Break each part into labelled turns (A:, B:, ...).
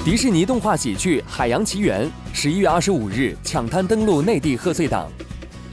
A: 迪士尼动画喜剧《海洋奇缘》11月25日抢滩登陆内地贺岁档。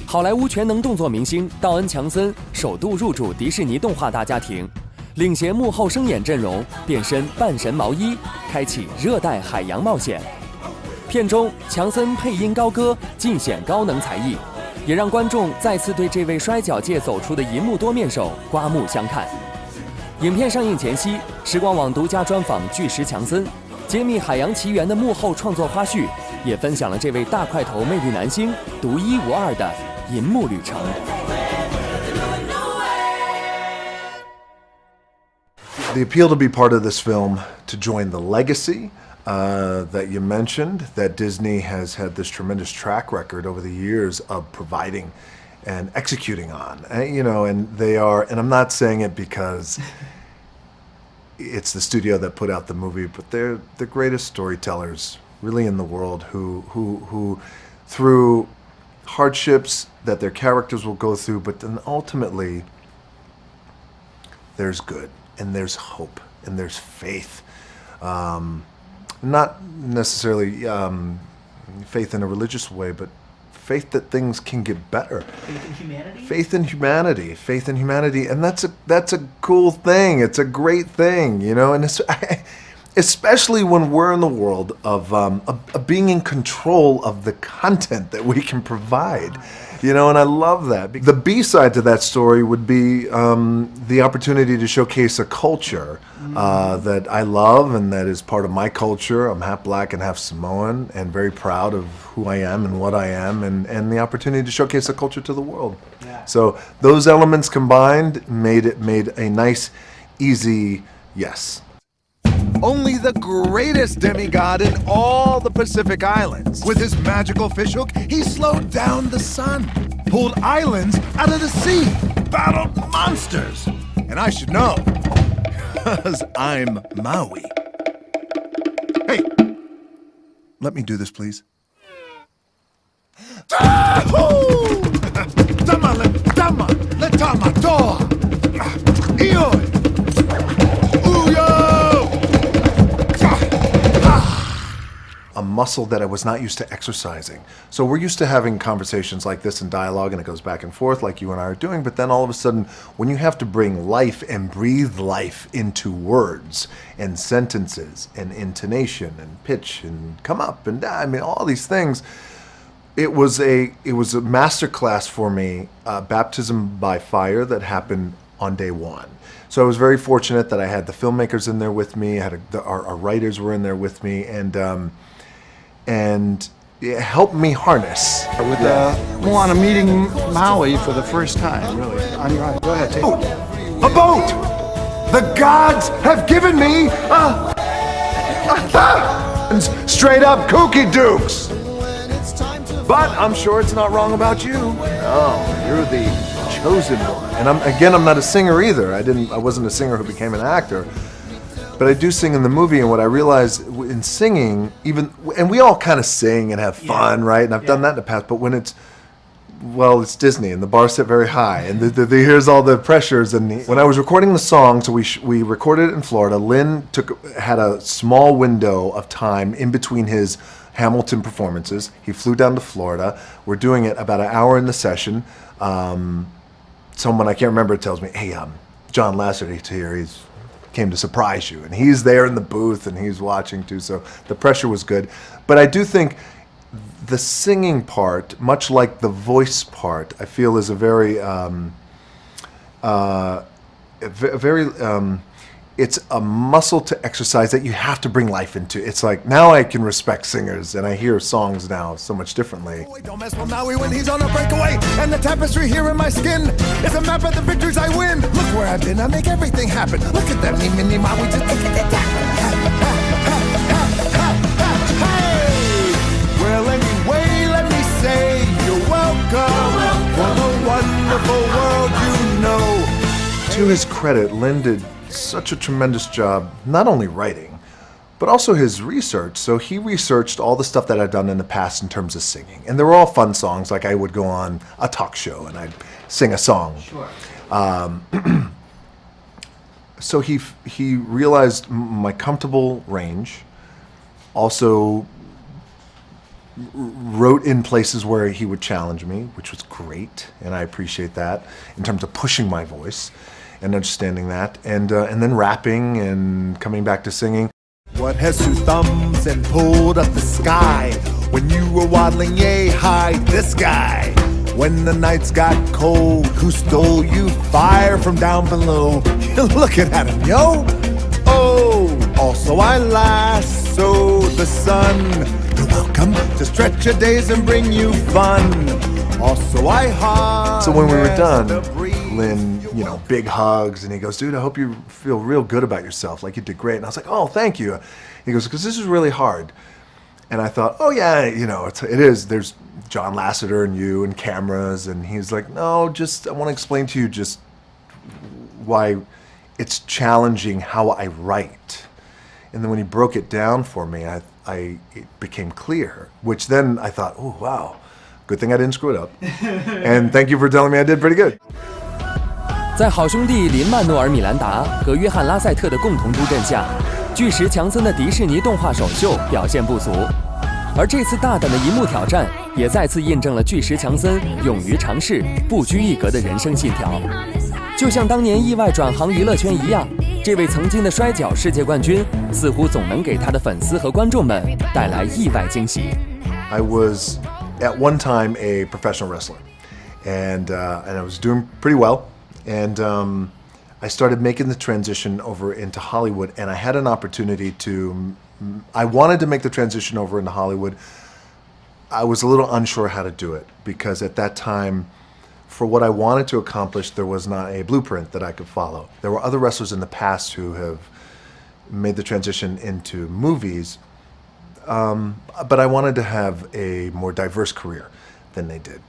A: 好莱坞全能动作明星道恩·强森首度入驻迪士尼动画大家庭，领衔幕后声演阵容，变身半神毛衣，开启热带海洋冒险。片中，强森配音高歌，尽显高能才艺，也让观众再次对这位摔跤界走出的银幕多面手刮目相看。影片上映前夕，时光网独家专访巨石强森，揭秘《海洋奇缘》的幕后创作花絮，也分享了这位大块头魅力男星独一无二的银幕旅程。
B: The appeal to be part of this film, to join the legacy that you mentioned, that Disney has had this tremendous track record over the years of providing and executing on. And they are, and I'm not saying it because it's the studio that put out the movie, but they're the greatest storytellers really in the world who through hardships that their characters will go through, but then ultimately there's good and there's hope and there's faith. Not necessarily faith in a religious way, but faith that things can get better.
C: Faith in humanity?
B: Faith in humanity. And that's a cool thing. It's a great thing, and especially when we're in the world of being in control of the content that we can provide. And I love that. The B-side to that story would be the opportunity to showcase a culture that I love and that is part of my culture. I'm half black and half Samoan and very proud of who I am and what I am, and the opportunity to showcase a culture to the world. Yeah. So those elements combined made a nice, easy yes.
D: Only the greatest demigod in all the Pacific Islands. With his magical fishhook, he slowed down the sun, pulled islands out of the sea, battled monsters. And I should know, because I'm Maui. Hey, let me do this, please. Dama, letama, toa, ioi, uyo.
B: A muscle that I was not used to exercising. So we're used to having conversations like this in dialogue, and it goes back and forth like you and I are doing, but then all of a sudden, when you have to bring life and breathe life into words and sentences and intonation and pitch and come up and down, all these things, it was a masterclass for me, baptism by fire that happened on day one. So I was very fortunate that I had the filmmakers in there with me, our writers were in there with me, and it helped me harness.
E: With Moana meeting Maui for the first time, really, on your own. Go ahead, take it.
D: A boat! The gods have given me a straight up kooky dukes! But I'm sure it's not wrong about you.
B: No, you're the chosen one. And I'm not a singer either. I wasn't a singer who became an actor. But I do sing in the movie, and what I realized in singing, and we all kind of sing and have fun, right? And I've done that in the past, but when it's Disney, and the bar set very high, and here's all the pressures. And when I was recording the song, so we recorded it in Florida. Lynn had a small window of time in between his Hamilton performances. He flew down to Florida. We're doing it about an hour in the session. Someone I can't remember tells me, "Hey, John Lasseter's here. He's came to surprise you," and he's there in the booth and he's watching too, so the pressure was good. But I do think the singing part, much like the voice part, I feel is a very it's a muscle to exercise that you have to bring life into. It's like, now I can respect singers and I hear songs now so much differently.
D: Don't mess with Maui when he's on a breakaway, and the tapestry here in my skin is a map of the victories I win. Look where I've been, I make everything happen. Look at them, mini Maui just well, anyway, let me say you're welcome for the wonderful world you know.
B: To his credit, Lynn did such a tremendous job, not only writing, but also his research. So he researched all the stuff that I'd done in the past in terms of singing. And they were all fun songs, like I would go on a talk show and I'd sing a song.
C: Sure.
B: So he realized my comfortable range, Also wrote in places where he would challenge me, which was great, and I appreciate that in terms of pushing my voice and understanding that, and then rapping and coming back to singing.
D: What has two thumbs and pulled up the sky? When you were waddling yay high, this guy. When the nights got cold, who stole you fire from down below? You're looking at him, yo. Oh, also I lassoed the sun. You're welcome to stretch your days and bring you fun. Also I harnessed
B: So when we were done,
D: the breeze.
B: Lynn, you know, big hugs, and he goes, dude, I hope you feel real good about yourself, like you did great. And I was like, oh, thank you. He goes, because this is really hard. And I thought, oh yeah, you know, it is. There's John Lasseter and you and cameras. And he's like, no, I want to explain to you just why it's challenging how I write. And then when he broke it down for me, it became clear, which then I thought, oh, wow, good thing I didn't screw it up. And thank you for telling me I did pretty good.
A: 在好兄弟林曼诺尔·米兰达和约翰·拉塞特的共同助阵下，巨石强森的迪士尼动画首秀表现不俗，而这次大胆的银幕挑战也再次印证了巨石强森勇于尝试、不拘一格的人生信条。就像当年意外转行娱乐圈一样，这位曾经的摔跤世界冠军似乎总能给他的粉丝和观众们带来意外惊喜。
B: I was at one time a professional wrestler, and I was doing pretty well. And I started making the transition over into Hollywood, and I had an opportunity I wanted to make the transition over into Hollywood. I was a little unsure how to do it, because at that time, for what I wanted to accomplish, there was not a blueprint that I could follow. There were other wrestlers in the past who have made the transition into movies, but I wanted to have a more diverse career than they did.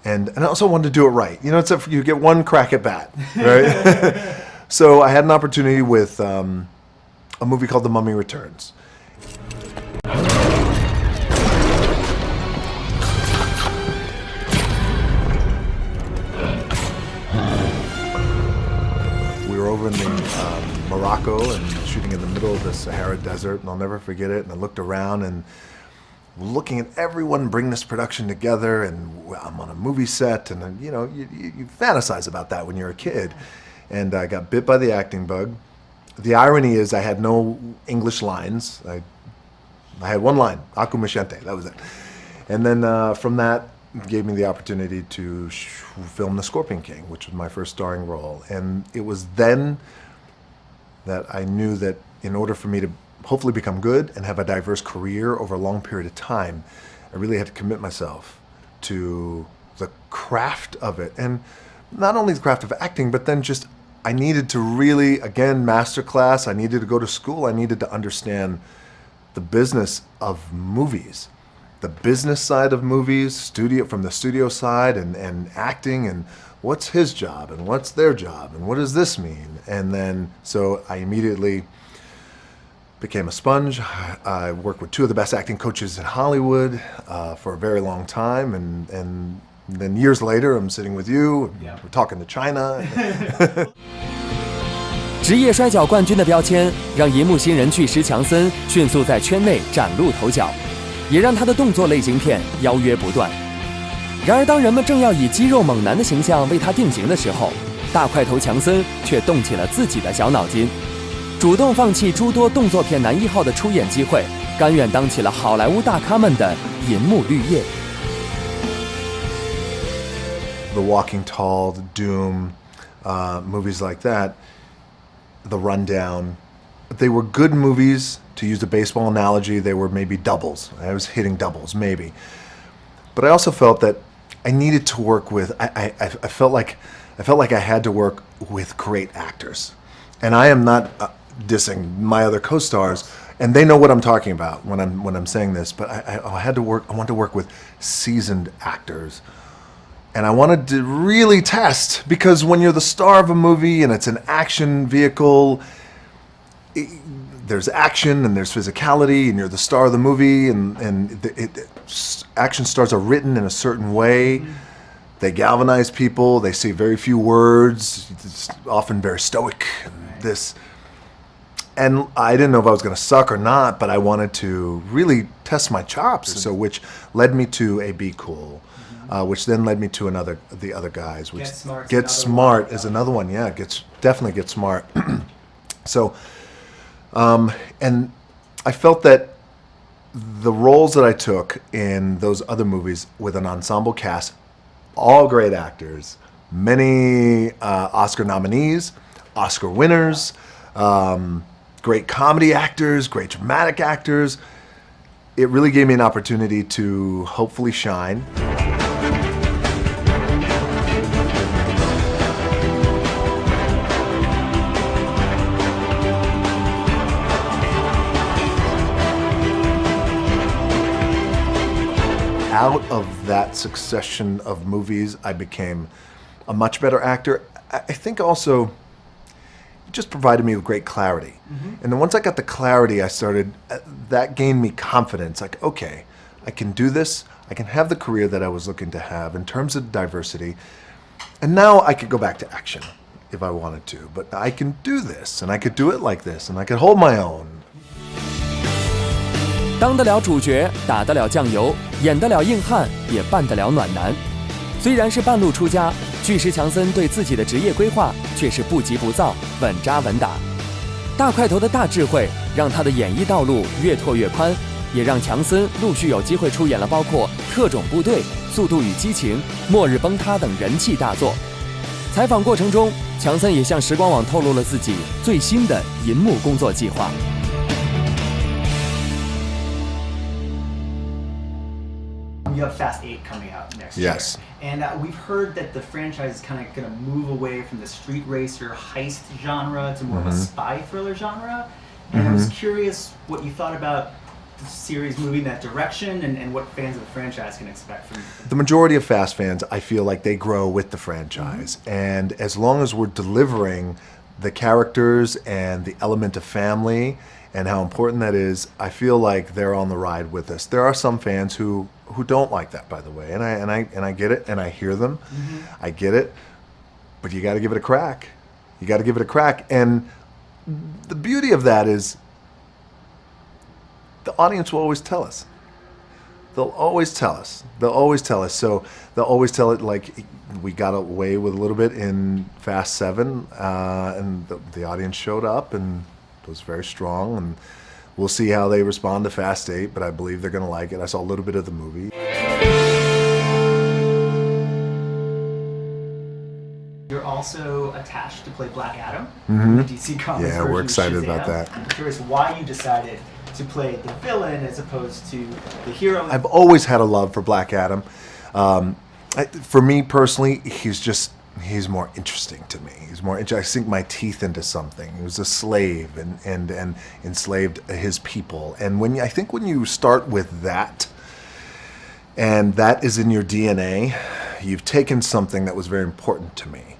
B: And I also wanted to do it right. You know, you get one crack at bat, right? So I had an opportunity with a movie called The Mummy Returns. We were over in Morocco and shooting in the middle of the Sahara Desert, and I'll never forget it. And I looked around and looking at everyone bring this production together, and I'm on a movie set, and you know, you fantasize about that when you're a kid. And I got bit by the acting bug. The irony is I had no English lines. I had one line, Aku Mashente, that was it. And then from that, gave me the opportunity to film The Scorpion King, which was my first starring role. And it was then that I knew that in order for me to hopefully become good and have a diverse career over a long period of time, I really had to commit myself to the craft of it. And not only the craft of acting, but then just I needed to really, again, masterclass. I needed to go to school. I needed to understand the business of movies, the business side of movies, from the studio side, and acting, and what's his job and what's their job and what does this mean? And then, so I immediately became a sponge. I worked with two of the best acting coaches in Hollywood for a very long time, and then years later, I'm sitting with you. Yeah. We're talking to China.
A: 职业摔跤冠军的标签让银幕新人巨石强森迅速在圈内崭露头角，也让他的动作类型片邀约不断。然而，当人们正要以肌肉猛男的形象为他定型的时候，大块头强森却动起了自己的小脑筋。主动放弃诸多动作片男一号的出演机会，甘愿当起了好莱坞大咖们的银幕绿叶。
B: The Walking Tall, The Doom, movies like that, The Rundown, they were good movies. To use a baseball analogy, they were maybe doubles. I was hitting doubles, maybe. But I also felt that I needed to work with. I felt like I had to work with great actors, and I am not dissing my other co-stars, and they know what I'm talking about when I'm saying this. But I had to work. I want to work with seasoned actors, and I wanted to really test, because when you're the star of a movie and it's an action vehicle, there's action and there's physicality, and you're the star of the movie, and action stars are written in a certain way. Mm-hmm. They galvanize people. They say very few words. It's often very stoic. And I didn't know if I was going to suck or not, but I wanted to really test my chops. So, which led me to a Be Cool, which then led me to the other guys. Which Get Smart is another one. Yeah, definitely Get Smart. So, and I felt that the roles that I took in those other movies with an ensemble cast, all great actors, many Oscar nominees, Oscar winners. Great comedy actors, great dramatic actors. It really gave me an opportunity to hopefully shine. Out of that succession of movies, I became a much better actor. I think also just provided me with great clarity. And then once I got the clarity, that gained me confidence. Like, okay, I can do this. I can have the career that I was looking to have in terms of diversity. And now I could go back to action if I wanted to. But I can do this, and I could do it like this, and I could hold my own.
A: 当得了主角，打得了酱油，演得了硬汉，也扮得了暖男。虽然是半路出家，巨石强森对自己的职业规划却是不急不躁，稳扎稳打。大块头的大智慧让他的演艺道路越拓越宽，也让强森陆续有机会出演了包括《特种部队》《速度与激情》《末日崩塌》等人气大作。采访过程中，强森也向时光网透露了自己最新的银幕工作计划。
C: You have Fast 8 coming out next year.
B: Yes.
C: And we've heard that the franchise is kind of going to move away from the street racer heist genre to more of a spy thriller genre. And I was curious what you thought about the series moving that direction and what fans of the franchise can expect from it.
B: The majority of Fast fans, I feel like they grow with the franchise. And as long as we're delivering the characters and the element of family and how important that is, I feel like they're on the ride with us. There are some fans who don't like that, by the way, and I get it, and I hear them. I get it, but you got to give it a crack. You got to give it a crack, and the beauty of that is the audience will always tell us. They'll always tell us. They'll always tell us. So they'll always tell it like we got away with a little bit in Fast 7, and the audience showed up and it was very strong. And we'll see how they respond to Fast 8, but I believe they're going to like it. I saw a little bit of the movie.
C: You're also attached to play Black Adam in the DC Comics
B: Yeah,
C: version
B: we're
C: of
B: excited
C: Shazam.
B: about that.
C: I'm curious why you decided to play the villain as opposed to the hero.
B: I've always had a love for Black Adam. For me personally, he's more interesting to me. He's more. I sink my teeth into something. He was a slave and enslaved his people. And when you start with that, and that is in your DNA, you've taken something that was very important to me,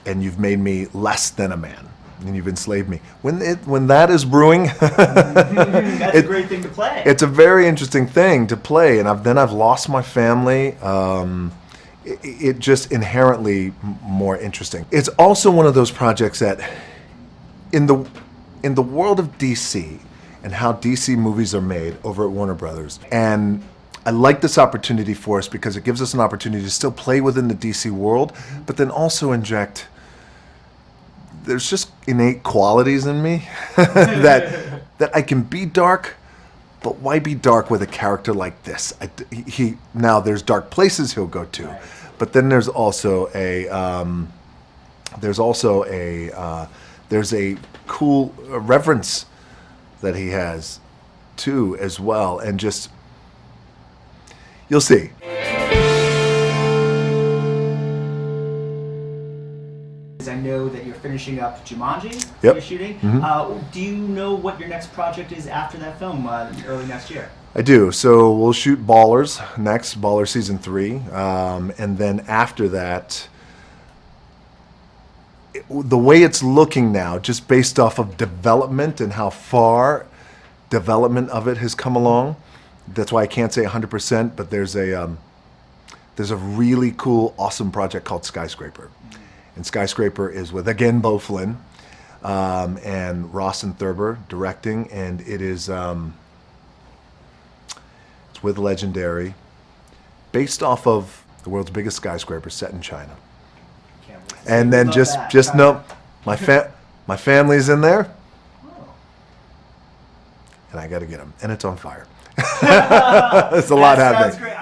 B: and you've made me less than a man. And you've enslaved me. When that is brewing,
C: That's a great thing to play.
B: It's a very interesting thing to play, and I've lost my family. It just inherently more interesting. It's also one of those projects that, in the world of DC and how DC movies are made over at Warner Brothers, and I like this opportunity for us because it gives us an opportunity to still play within the DC world, but then also inject. There's just innate qualities in me that I can be dark, but why be dark with a character like this? Now there's dark places he'll go to, but then there's also there's a cool reverence that he has too as well, and just you'll see.
C: I know that you're finishing up Jumanji.
B: Yep.
C: You're shooting. Do you know what your next project is after that film, early next year?
B: I do. So we'll shoot Ballers next, Ballers season 3, and then after that, the way it's looking now, just based off of development and how far development of it has come along, that's why I can't say 100%. But there's a really cool, awesome project called Skyscraper. And Skyscraper is with, again, Beau Flynn. and Ross and Thurber directing, and it is it's with Legendary, based off of the world's biggest skyscraper set in China.
C: Can't wait to see
B: And
C: it.
B: then
C: Love
B: just
C: that.
B: just know my family's in there, and I got to get them, and it's on fire. There's a lot happening.
C: Sounds great.